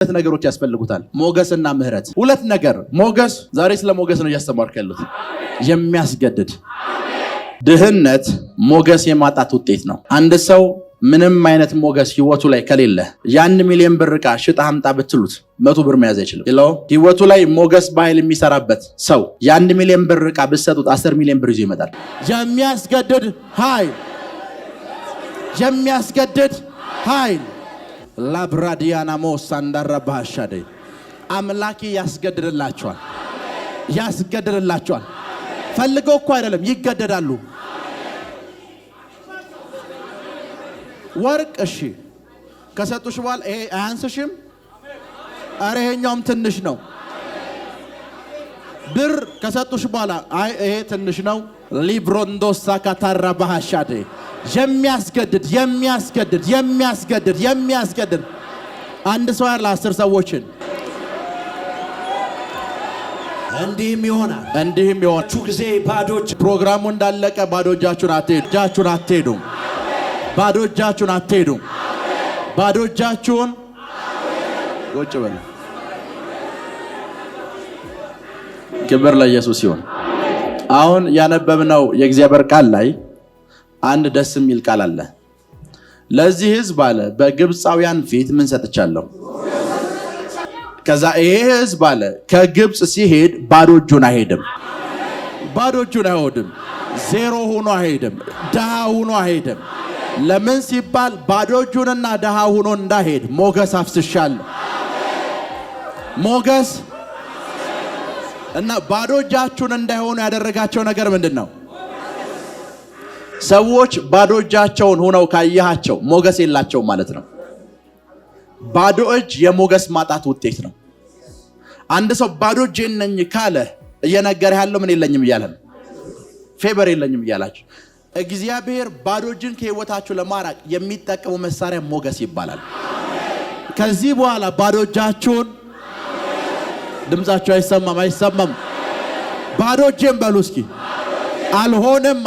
ሁለት ነገሮች ያስፈልጉታል፣ ሞገስና ምህረት። ሁለት ነገር። ሞገስ፣ ዛሬ ስለ ሞገስ ነው እያስተማርኩ ያለሁት። የሚያስገድድ ድህነት ሞገስ የማጣት ውጤት ነው። አንድ ሰው ምንም አይነት ሞገስ ህይወቱ ላይ ከሌለ የ1 ሚሊዮን ብር ዕቃ ሽጣ አምጣ ብትሉት 100 ብር መያዝ አይችልም። ህይወቱ ላይ ሞገስ በኃይል የሚሰራበት ሰው የ1 ሚሊዮን ብር ዕቃ ብትሰጡት 10 ሚሊዮን ብር ይዞ ይመጣል። የሚያስገድድ ኃይል፣ የሚያስገድድ ኃይል ላብራዲያና ሞሳንዳራባሻደ አምላኬ ያስገድድላቸዋል፣ ያስገድድላቸዋል። ፈልገው እኮ አይደለም፣ ይገደዳሉ። ወርቅ እሺ ከሰጡሽ በኋላ ይሄ አያንስሽም፣ አረ ይሄኛውም ትንሽ ነው። ብር ከሰጡሽ በኋላ አይ ይሄ ትንሽ ነው። ሊብሮንዶሳ ካታራ ባሃሻደ የሚያስገድድ የሚያስገድድ የሚያስገድድ የሚያስገድድ አንድ ሰው ያለ 10 ሰዎችን እንዲህም ይሆናል ጊዜ ባዶች ፕሮግራሙ እንዳለቀ ባዶ እጃችሁን አትሄዱም። ባዶ እጃችሁን አትሄዱም። ባዶ እጃችሁን ቁጭ በሉ። ክብር ለኢየሱስ ይሁን። አሁን ያነበብነው የእግዚአብሔር ቃል ላይ አንድ ደስ የሚል ቃል አለ። ለዚህ ሕዝብ አለ በግብፃውያን ፊት ምን ሰጥቻለሁ? ከዛ ይሄ ሕዝብ አለ ከግብፅ ሲሄድ ባዶ እጁን አይሄድም። ባዶ እጁን አይሄድም። ዜሮ ሆኖ አይሄድም። ድሃ ሆኖ አይሄድም። ለምን ሲባል ባዶ እጁንና ድሃ ሆኖ እንዳይሄድ ሞገስ አፍስሻለሁ። ሞገስ እና ባዶ እጃችሁን እንዳይሆኑ ያደረጋቸው ነገር ምንድነው? ሰዎች ባዶ እጃቸውን ሆነው ካያቸው ሞገስ የላቸው ማለት ነው። ባዶ እጅ የሞገስ ማጣት ውጤት ነው። አንድ ሰው ባዶ እጄን ነኝ ካለ እየነገረ ያለው ምን የለኝም እያለ ነው። ፌቨር የለኝም እያላችሁ እግዚአብሔር ባዶ እጅን ከህይወታችሁ ለማራቅ የሚጠቀሙ መሳሪያ ሞገስ ይባላል። ከዚህ በኋላ ባዶ እጃችሁን ድምጻችሁ አይሰማም። ባዶ እጄን በሉ እስኪ። አልሆንም።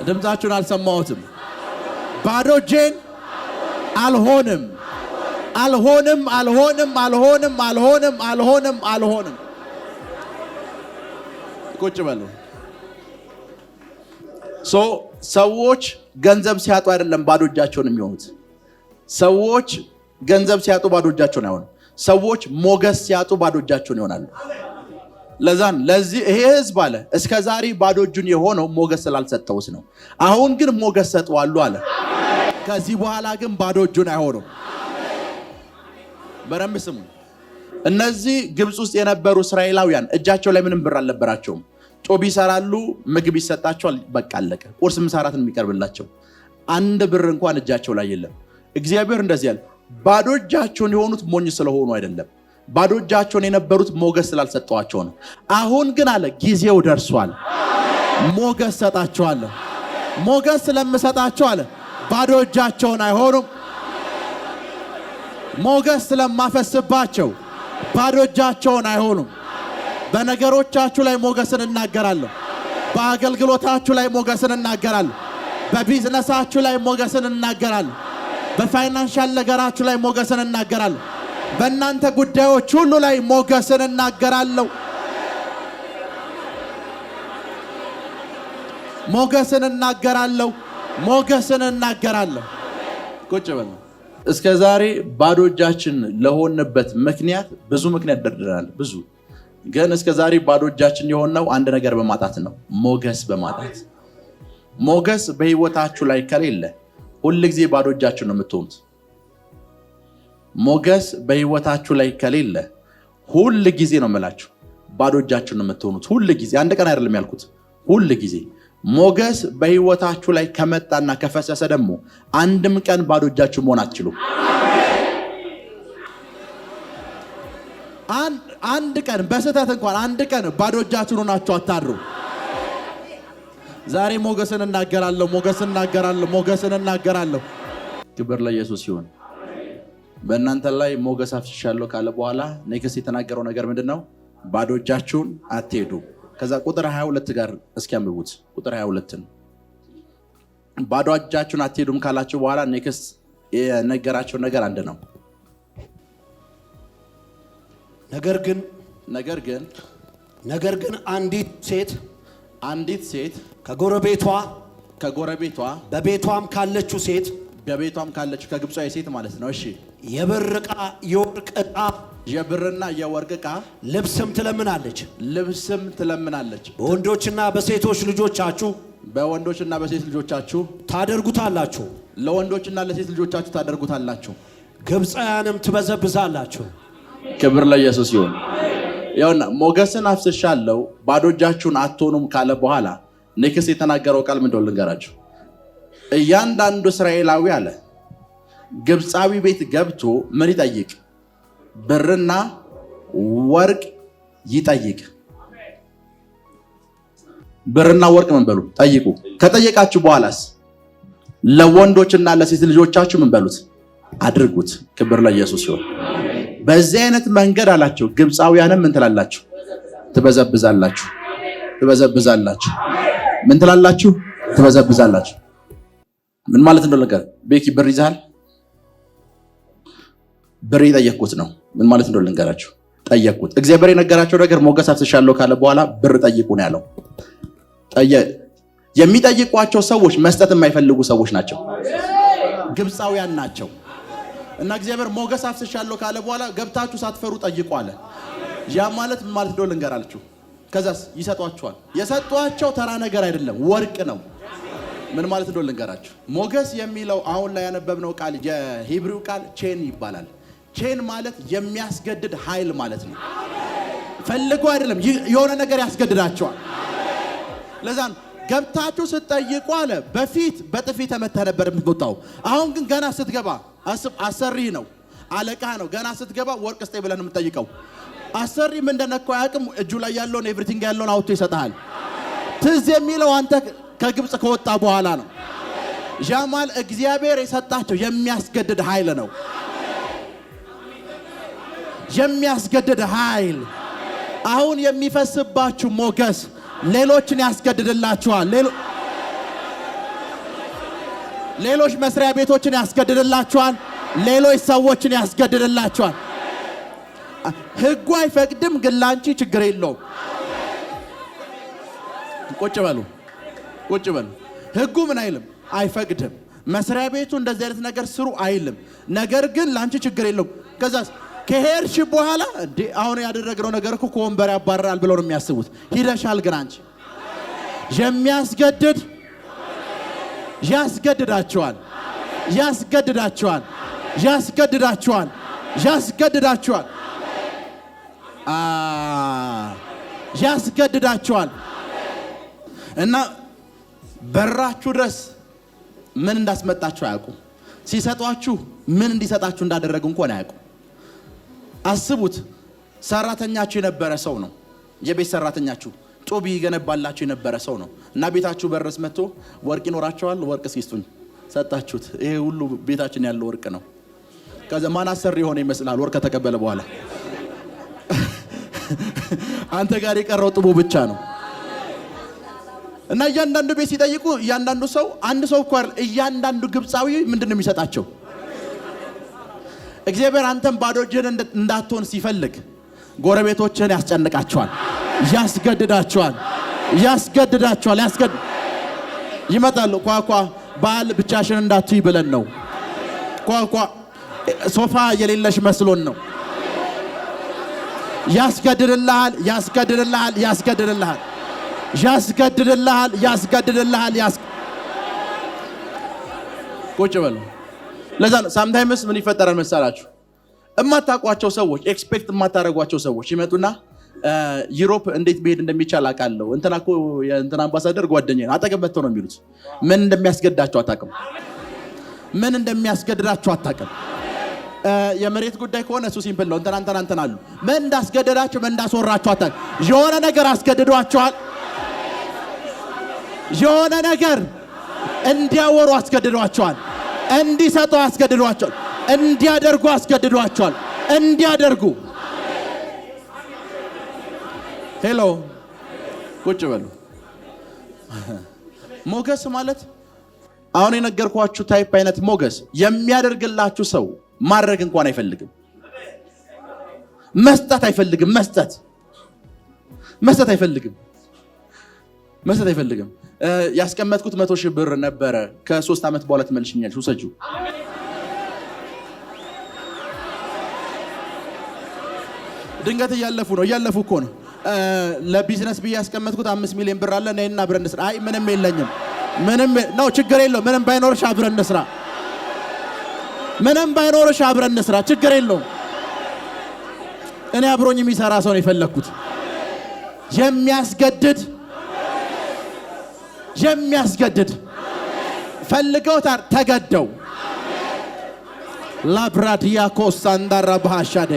ድምጻችሁን አልሰማሁትም። ባዶ እጄን አልሆንም። ቁጭ በሉ። ሰዎች ገንዘብ ሲያጡ አይደለም ባዶ እጃቸውን የሚሆኑት። ሰዎች ገንዘብ ሲያጡ ባዶ እጃቸውን አይሆኑም። ሰዎች ሞገስ ሲያጡ ባዶ እጃቸውን ይሆናሉ። ለዚህ ይሄ ህዝብ አለ እስከ ዛሬ ባዶ እጁን የሆነው ሞገስ ስላልሰጠውስ ነው። አሁን ግን ሞገስ ሰጠዋለሁ አለ። ከዚህ በኋላ ግን ባዶ እጁን አይሆኑም። በረም ስሙ። እነዚህ ግብፅ ውስጥ የነበሩ እስራኤላውያን እጃቸው ላይ ምንም ብር አልነበራቸውም። ጮብ ይሰራሉ፣ ምግብ ይሰጣቸዋል፣ በቃ አለቀ። ቁርስ ምሳራትን የሚቀርብላቸው አንድ ብር እንኳን እጃቸው ላይ የለም። እግዚአብሔር እንደዚህ ያለ ባዶ እጃቸውን የሆኑት ሞኝ ስለሆኑ አይደለም። ባዶ እጃቸውን የነበሩት ሞገስ ስላልሰጠዋቸው ነው። አሁን ግን አለ ጊዜው ደርሷል፣ ሞገስ ሰጣቸዋለሁ። ሞገስ ስለምሰጣቸው አለ ባዶ እጃቸውን አይሆኑም። ሞገስ ስለማፈስባቸው ባዶ እጃቸውን አይሆኑም። በነገሮቻችሁ ላይ ሞገስን እናገራለሁ። በአገልግሎታችሁ ላይ ሞገስን እናገራለሁ። በቢዝነሳችሁ ላይ ሞገስን እናገራለሁ። በፋይናንሻል ነገራችሁ ላይ ሞገስን እናገራለሁ። በእናንተ ጉዳዮች ሁሉ ላይ ሞገስን እናገራለሁ። ሞገስን እናገራለሁ። ቁጭ በሉ። እስከ ዛሬ ባዶ እጃችን ለሆንበት ምክንያት ብዙ ምክንያት ደርድረናል። ብዙ ግን እስከ ዛሬ ባዶ እጃችን የሆነው አንድ ነገር በማጣት ነው። ሞገስ በማጣት። ሞገስ በህይወታችሁ ላይ ከሌለ ሁል ጊዜ ባዶ እጃችሁ ነው የምትሆኑት። ሞገስ በህይወታችሁ ላይ ከሌለ ሁል ጊዜ ነው የምላችሁ ባዶ እጃችሁ ነው የምትሆኑት። ሁል ጊዜ፣ አንድ ቀን አይደለም ያልኩት፣ ሁል ጊዜ። ሞገስ በህይወታችሁ ላይ ከመጣና ከፈሰሰ ደግሞ አንድም ቀን ባዶ እጃችሁ መሆን አትችሉም። አንድ ቀን በስህተት እንኳን አንድ ቀን ባዶ እጃችሁን ሆናችሁ አታድሩ። ዛሬ ሞገስን እናገራለሁ። ክብር ለኢየሱስ ይሁን። በእናንተ ላይ ሞገስ አፍስሻለሁ ካለ በኋላ ኔክስት የተናገረው ነገር ምንድነው? ባዶ እጃችሁን አትሄዱ። ከዛ ቁጥር 22 ጋር እስኪ አንብቡት። ቁጥር 22 ባዶ እጃችሁን አትሄዱም ካላችሁ በኋላ ኔክስት የነገራቸው ነገር አንድ ነው። ነገር ግን አንዲት ሴት ከጎረቤቷ በቤቷም ካለችው ሴት ከግብፃዊ ሴት ማለት ነው። እሺ የብር ዕቃ የወርቅ ዕቃ የብርና የወርቅ ዕቃ ልብስም ትለምናለች በወንዶችና በሴት ልጆቻችሁ ታደርጉታላችሁ። ለወንዶችና ለሴት ልጆቻችሁ ታደርጉታላችሁ። ግብፃውያንም ትበዘብዛላችሁ። ክብር ለኢየሱስ ይሁን። ያውና ሞገስን አፍስሻለሁ ባዶ እጃችሁን አትሆኑም ካለ በኋላ ኔክስት የተናገረው ቃል ምን እንደሆነ ልንገራችሁ። እያንዳንዱ እስራኤላዊ አለ ግብፃዊ ቤት ገብቶ ምን ይጠይቅ? ብርና ወርቅ ይጠይቅ። ብርና ወርቅ ምን በሉ ጠይቁ። ከጠየቃችሁ በኋላስ ለወንዶችና ለሴት ልጆቻችሁ ምን በሉት? አድርጉት። ክብር ለኢየሱስ ይሁን። በዚህ አይነት መንገድ አላችሁ ግብፃውያንም ምን ትላላችሁ? ትበዘብዛላችሁ። ምን ትላላችሁ? ትበዘብዛላችሁ። ምን ማለት እንደሆነ ነገር ቤኪ ብር ይዛል። ብር የጠየቅኩት ነው። ምን ማለት እንደሆነ ልንገራችሁ። ጠየቅኩት። እግዚአብሔር የነገራቸው ነገር ሞገስ አፍስሻለሁ ካለ በኋላ ብር ጠይቁ ነው ያለው። የሚጠይቋቸው ሰዎች መስጠት የማይፈልጉ ሰዎች ናቸው፣ ግብፃውያን ናቸው። እና እግዚአብሔር ሞገስ አፍስሻለሁ ካለ በኋላ ገብታችሁ ሳትፈሩ ጠይቁ አለ። ያ ማለት ምን ማለት እንደሆነ ልንገራችሁ። ከዛስ ይሰጧቸዋል። የሰጧቸው ተራ ነገር አይደለም፣ ወርቅ ነው። ምን ማለት እንደሆነ ልንገራችሁ። ሞገስ የሚለው አሁን ላይ ያነበብነው ቃል የሂብሪው ቃል ቼን ይባላል። ቼን ማለት የሚያስገድድ ኃይል ማለት ነው። ፈልጎ አይደለም፣ የሆነ ነገር ያስገድዳቸዋል። ለዛ ገብታችሁ ስትጠይቁ አለ በፊት በጥፊ ተመተህ ነበር የምትወጣው። አሁን ግን ገና ስትገባ አሰሪህ ነው፣ አለቃ ነው። ገና ስትገባ ወርቅ ስጠኝ ብለህ ነው የምትጠይቀው። አሰሪ ምን እንደነካው አያውቅም። እጁ ላይ ያለውን ኤቭሪቲንግ ያለውን አውጥቶ ይሰጣል። ትዝ የሚለው አንተ ከግብፅ ከወጣ በኋላ ነው። ጃማል እግዚአብሔር የሰጣቸው የሚያስገድድ ኃይል ነው። የሚያስገድድ ኃይል አሁን የሚፈስባችሁ ሞገስ ሌሎችን ያስገድድላችኋል። ሌሎች መስሪያ ቤቶችን ያስገድድላችኋል። ሌሎች ሰዎችን ያስገድድላችኋል። ሕጉ አይፈቅድም፣ ግን ላንቺ ችግር የለውም። ቁጭ በሉ። ሕጉ ምን አይልም? አይፈቅድም። መስሪያ ቤቱ እንደዚህ አይነት ነገር ስሩ አይልም። ነገር ግን ላንቺ ችግር የለውም። ከዛስ ከሄድሽ በኋላ እንዴ አሁን ያደረግነው ነገር እኮ ከወንበር ያባረራል ብለው ነው የሚያስቡት። ሂደሻል። ግን አንቺ የሚያስገድድ ያስገድዳቸዋል። እና በራችሁ ድረስ ምን እንዳስመጣችሁ አያውቁ። ሲሰጧችሁ ምን እንዲሰጣችሁ እንዳደረጉ እንኳን አያውቁ። አስቡት። ሰራተኛችሁ የነበረ ሰው ነው። የቤት ሰራተኛችሁ ጡብ ይገነባላችሁ የነበረ ሰው ነው። እና ቤታችሁ በረስ መጥቶ ወርቅ ይኖራቸዋል። ወርቅ ሲስጡኝ ሰጣችሁት። ይሄ ሁሉ ቤታችን ያለው ወርቅ ነው። ከዛ ማን አሰሪ የሆነ ይመስላል? ወርቅ ከተቀበለ በኋላ አንተ ጋር የቀረው ጡቡ ብቻ ነው። እና እያንዳንዱ ቤት ሲጠይቁ እያንዳንዱ ሰው አንድ ሰው እኮ እያንዳንዱ ግብፃዊ ምንድነው የሚሰጣቸው? እግዚአብሔር አንተም ባዶ እጅህን እንዳትሆን ሲፈልግ ጎረቤቶችህን ያስጨንቃቸዋል፣ ያስገድዳቸዋል። ይመጣሉ። ኳኳ ባል ብቻሽን እንዳትይ ብለን ነው። ኳኳ ሶፋ የሌለሽ መስሎን ነው። ያስገድድልሃል። ቁጭ በሉ። ለዛ ሳምታይምስ ምን ይፈጠራል መሰላችሁ? እማታውቋቸው ሰዎች ኤክስፔክት የማታረጓቸው ሰዎች ይመጡና ዩሮፕ እንዴት መሄድ እንደሚቻል አውቃለሁ፣ እንትና እኮ የእንትና አምባሳደር ጓደኛዬ ነው፣ አጠገብ መጥተው ነው የሚሉት። ምን እንደሚያስገድዳቸው አታውቅም። የመሬት ጉዳይ ከሆነ እሱ ሲምፕል ነው። እንትና አሉ። ምን እንዳስገደዳቸው ምን እንዳስወራቸው አታውቅም። የሆነ ነገር አስገድዷቸዋል። የሆነ ነገር እንዲያወሩ አስገድዷቸዋል። እንዲሰጡ አስገድዷቸዋል። እንዲያደርጉ አስገድዷቸዋል። ሄሎ ቁጭ በሉ። ሞገስ ማለት አሁን የነገርኳችሁ ታይፕ አይነት ሞገስ የሚያደርግላችሁ ሰው ማድረግ እንኳን አይፈልግም። መስጠት አይፈልግም። መስጠት አይፈልግም። ያስቀመጥኩት 100,000 ብር ነበረ። ከ3 ዓመት በኋላ ትመልሽኛለሽ፣ ውሰጂው። ድንገት እያለፉ እኮ ነው። ለቢዝነስ ብዬ ያስቀመጥኩት 5 ሚሊዮን ብር አለ። ነይና አብረን እንስራ። አይ ምንም የለኝም። ምንም ነው፣ ችግር የለውም። ምንም ባይኖርሽ አብረን እንስራ። ችግር የለውም። እኔ አብሮኝ የሚሰራ ሰው ነው የፈለኩት። የሚያስገድድ ፈልገውታል፣ ተገደው ላብራዲያ ኮሳንዳራ ባሻደ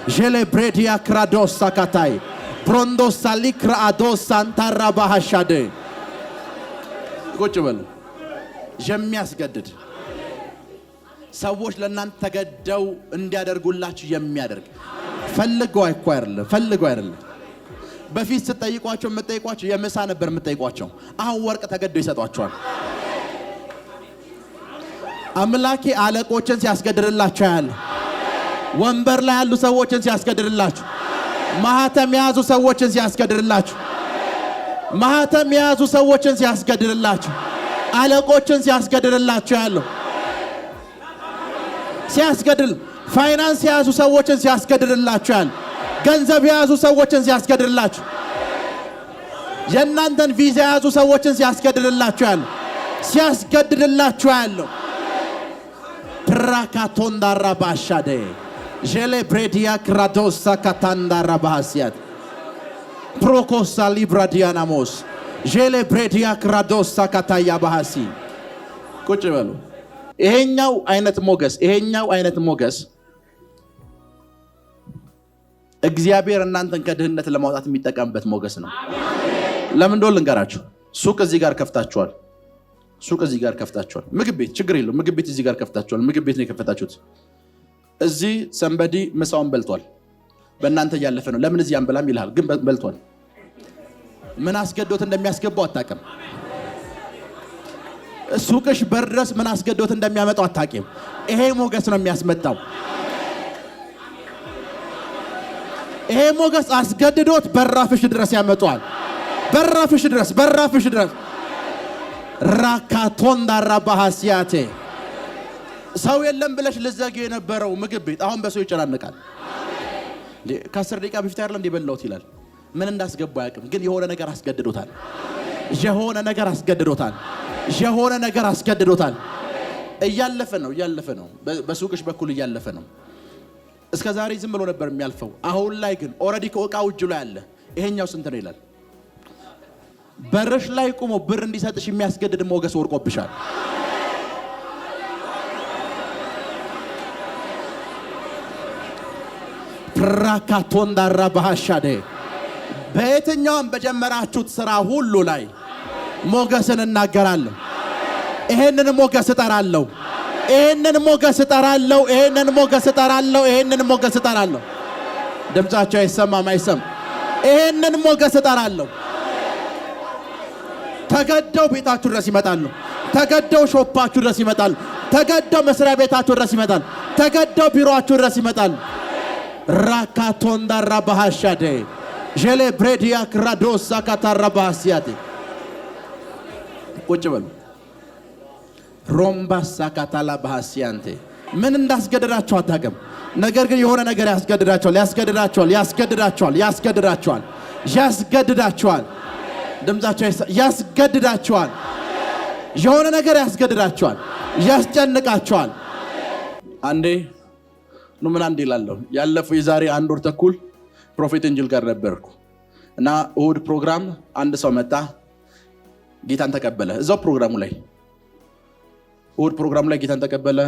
ጀሌብሬዲያ ክራዶሳ ካታይ ብሮንዶሳ ሊክራዶስ ሳንታራ ባሻደ ቁጭ በሉ። የሚያስገድድ ሰዎች ለእናንተ ተገደው እንዲያደርጉላችሁ የሚያደርግ ፈልገው አይደለም። በፊት ስትጠይቋቸው የምትጠይቋቸው የምሳ ነበር የምትጠይቋቸው። አሁን ወርቅ ተገደው ይሰጧቸዋል። አምላኬ አለቆችን ሲያስገድድላቸው ያለ ወንበር ላይ ያሉ ሰዎችን ሲያስገድድላችሁ፣ ማህተም የያዙ ሰዎችን ሲያስገድድላችሁ፣ አለቆችን ሲያስገድድላችሁ ያለው ሲያስገድል ፋይናንስ የያዙ ሰዎችን ሲያስገድድላችሁ ያለው ገንዘብ የያዙ ሰዎችን ሲያስገድድላችሁ፣ የእናንተን ቪዛ የያዙ ሰዎችን ሲያስገድድላችሁ ያለው ፕራካቶንዳራ ባሻደ ጀሌ ብሬዲያ ክራዶሳ ካታንዳራ ባሃሲያት ፕሮኮሳ ሊብራዲያናሞስ ጀሌ ብሬዲያ ክራዶሳ ካታያ ባሃሲ ቁጭ በሉ። ይሄኛው አይነት ሞገስ እግዚአብሔር እናንተን ከድህነት ለማውጣት የሚጠቀምበት ሞገስ ነው። ለምን እንደሆነ ልንገራችሁ። ሱቅ እዚህ ጋር ከፍታችኋል። ምግብ ቤት ችግር የለውም። ምግብ ቤት እዚህ ጋር ከፍታችኋል። ምግብ ቤት ነው የከፈታችሁት። እዚህ ሰንበዲ ምሳውን በልቷል። በእናንተ እያለፈ ነው። ለምን እዚህ አንበላም ይልሃል፣ ግን በልቷል። ምን አስገዶት እንደሚያስገባው አታውቅም። ሱቅሽ በር ድረስ ምን አስገዶት እንደሚያመጣው አታውቂም። ይሄ ሞገስ ነው የሚያስመጣው። ይሄ ሞገስ አስገድዶት በራፍሽ ድረስ ያመጣዋል። በራፍሽ ድረስ ራካቶንዳራ ባሃሲያቴ ሰው የለም ብለሽ ልዘጊ የነበረው ምግብ ቤት አሁን በሰው ይጨናነቃል። ከ10 ደቂቃ በፊት አይደል እንደ በላውት ይላል። ምን እንዳስገባ አያውቅም፣ ግን የሆነ ነገር አስገድዶታል። እያለፈ ነው። በሱቅሽ በኩል እያለፈ ነው። እስከ ዛሬ ዝም ብሎ ነበር የሚያልፈው። አሁን ላይ ግን ኦሬዲ ከእቃው እጁ ላይ አለ። ይሄኛው ስንት ነው ይላል። በርሽ ላይ ቆሞ ብር እንዲሰጥሽ የሚያስገድድ ሞገስ ወርቆብሻል። ፕራካቶንዳራ ባሃሻደ በየትኛውም በጀመራችሁት ስራ ሁሉ ላይ ሞገስን እናገራለሁ። ይሄንን ሞገስ እጠራለሁ። ድምጻቸው አይሰማም። ይሄንን ሞገስ እጠራለሁ። ተገደው ቤታችሁ ድረስ ይመጣሉ። ተገደው ሾፓችሁ ድረስ ይመጣሉ። ተገደው መስሪያ ቤታችሁ ድረስ ይመጣሉ። ተገደው ቢሮአችሁ ድረስ ይመጣሉ። ራካቶንዳራ ባሃሻደ ጀሌ ብሬዲያ ክራዶሳ ካታራ ባሃሲያቴ ቁጭ በሉ። ሮምባሳ ካታላ ባሃሲያንቴ ምን እንዳስገድዳቸው አታውቅም። ነገር ግን የሆነ ነገር ያስገድዳቸዋል። ድምጻቸው ያስገድዳቸዋል። የሆነ ነገር ያስገድዳቸዋል፣ ያስጨንቃቸዋል። አንዴ ምን ይላለሁ ያለፈው የዛሬ 1 ወር ተኩል ፕሮፌት ኤንጅል ጋር ነበርኩ እና እሁድ ፕሮግራም አንድ ሰው መጣ፣ ጌታን ተቀበለ። እዛው ፕሮግራሙ ላይ እሁድ ፕሮግራሙ ላይ ጌታን ተቀበለ።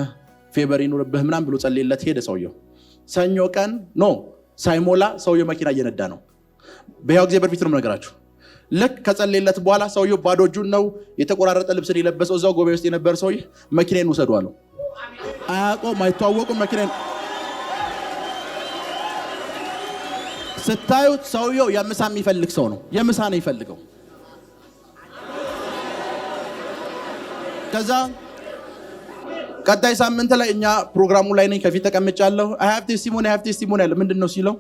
ፌቨር ይኑርብህ ምናምን ብሎ ጸልይለት ሄደ። ሰውየው ሰኞ ቀን ሳይሞላ ሰውየው መኪና እየነዳ ነው። በያው ጊዜ በፊት ነው ነገራችሁ። ልክ ከጸልይለት በኋላ ሰውየው ባዶ እጁን ነው፣ የተቆራረጠ ልብስን የለበሰው። እዛው ጎበይ ውስጥ የነበረ ሰውዬ መኪናን ውሰዱ አለው። አያውቀውም፣ አይተዋወቁም። መኪናን ስታዩት ሰውየው የምሳ የሚፈልግ ሰው ነው። የምሳ ነው ይፈልገው። ከዛ ቀጣይ ሳምንት ላይ እኛ ፕሮግራሙ ላይ ነኝ፣ ከፊት ተቀምጫለሁ። አይ ሃቭ ቴስቲሞኒ ያለ ምንድነው ሲለው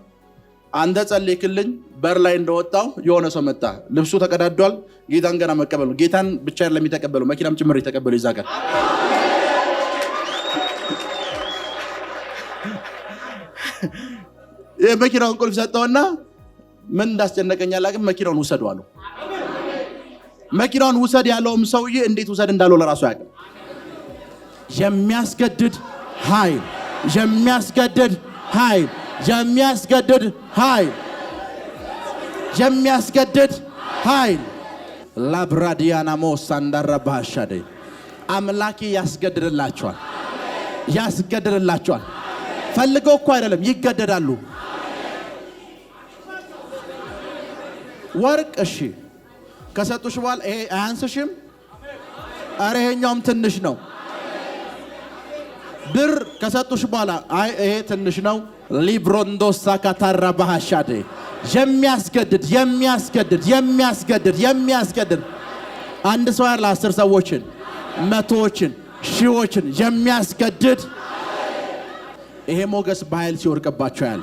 አንተ ጸልይክልኝ በር ላይ እንደወጣው የሆነ ሰው መጣ። ልብሱ ተቀዳዷል። ጌታን ገና መቀበሉ ጌታን ብቻ አይደለም የሚተቀበለው መኪናም ጭምር የተቀበለው ይዛ ቀን የመኪናውን ቁልፍ ሰጠውና ምን እንዳስጨነቀኝ አላውቅም፣ መኪናውን ውሰዱ አለው። መኪናውን ውሰድ ያለውም ሰውዬ እንዴት ውሰድ እንዳለው ለራሱ ያውቃል። የሚያስገድድ ኃይል የሚያስገድድ ኃይል የሚያስገድድ ኃይል የሚያስገድድ ኃይል ላብራዲያና ሞሳ እንዳረባሻደ አምላኬ ያስገድድላቸዋል፣ ያስገድድላቸዋል። ፈልገው እኮ አይደለም ይገደዳሉ። ወርቅ እሺ ከሰጡሽ በኋላ ይሄ አያንስሽም? አረ ይሄኛውም ትንሽ ነው። ብር ከሰጡሽ በኋላ አይ ይሄ ትንሽ ነው። ሊብሮንዶሳ ካታራ ባሃሻደ የሚያስገድድ የሚያስገድድ የሚያስገድድ የሚያስገድድ አንድ ሰው ያለ 10 ሰዎችን መቶዎችን ሺዎችን የሚያስገድድ ይሄ ሞገስ በኃይል ሲወርቅባቸው ያለ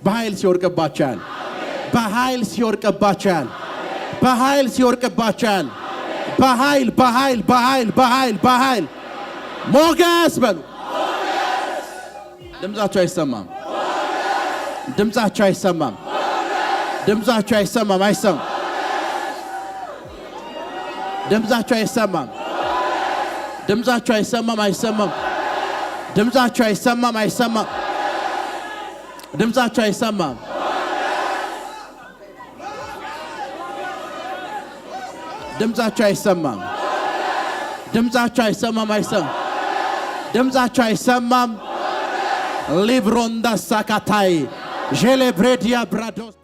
በኃይል ሲወርቅባቸው ያለ በኃይል ሲወርቅባቸው ያለ በኃይል ሲወርቅባቸው ያለ በኃይል በኃይል በኃይል በኃይል በኃይል ሞገስ በሉ። ድምጻቸው አይሰማም፣ ድምጻቸው አይሰማም፣ ድምጻቸው አይሰማም፣ አይሰማም፣ ድምጻቸው አይሰማም፣ ድምጻቸው አይሰማም፣ አይሰማም፣ ድምጻቸው አይሰማም፣ አይሰማም፣ ድምጻቸው አይሰማም። ድምጻቸው አይሰማም፣ ድምጻቸው አይሰማም፣ አይሰማም፣ ድምጻቸው አይሰማም። ሊብሮንዳ ሳካታይ ጄሌብሬዲያ ብራዶስ